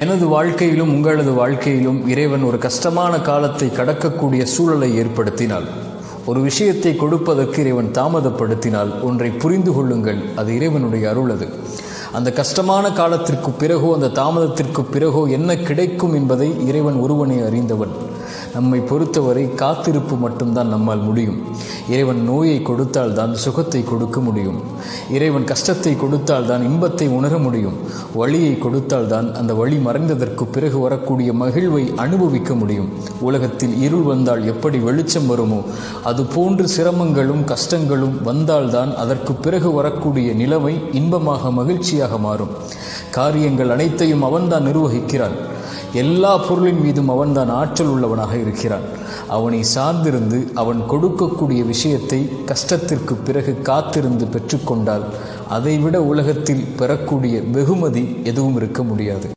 எனது வாழ்க்கையிலும் உங்களது வாழ்க்கையிலும் இறைவன் ஒரு கஷ்டமான காலத்தை கடக்கக்கூடிய சூழலை ஏற்படுத்தினாள். ஒரு விஷயத்தை கொடுப்பதற்கு இறைவன் தாமதப்படுத்தினால் ஒன்றை புரிந்து கொள்ளுங்கள், அது இறைவனுடைய அருள். அது அந்த கஷ்டமான காலத்திற்கு பிறகோ அந்த தாமதத்திற்கு பிறகோ என்ன கிடைக்கும் என்பதை இறைவன் ஒருவனே அறிந்தவன். நம்மை பொறுத்தவரை காத்திருப்பு மட்டும்தான் நம்மால் முடியும். இறைவன் நோயை கொடுத்தால் தான் சுகத்தை கொடுக்க முடியும். இறைவன் கஷ்டத்தை கொடுத்தால் தான் இன்பத்தை உணர முடியும். வழியை கொடுத்தால் தான் அந்த வழி மறைந்ததற்கு பிறகு வரக்கூடிய மகிழ்வை அனுபவிக்க முடியும். உலகத்தில் இருள் வந்தால் எப்படி வெளிச்சம் வருமோ அது போன்று சிரமங்களும் கஷ்டங்களும் வந்தால்தான் அதற்கு பிறகு வரக்கூடிய நிலைமை இன்பமாக மகிழ்ச்சியாக மாறும். காரியங்கள் அனைத்தையும் அவன்தான் நிர்வகிக்கிறான். எல்லா பொருளின் மீதும் அவன்தான் ஆற்றல் உள்ளவனாக இருக்கிறான். அவனை சார்ந்திருந்து அவன் கொடுக்கக்கூடிய விஷயத்தை கஷ்டத்திற்கு பிறகு காத்திருந்து பெற்றுக்கொண்டால் அதைவிட உலகத்தில் பெறக்கூடிய வெகுமதி எதுவும் இருக்க முடியாது.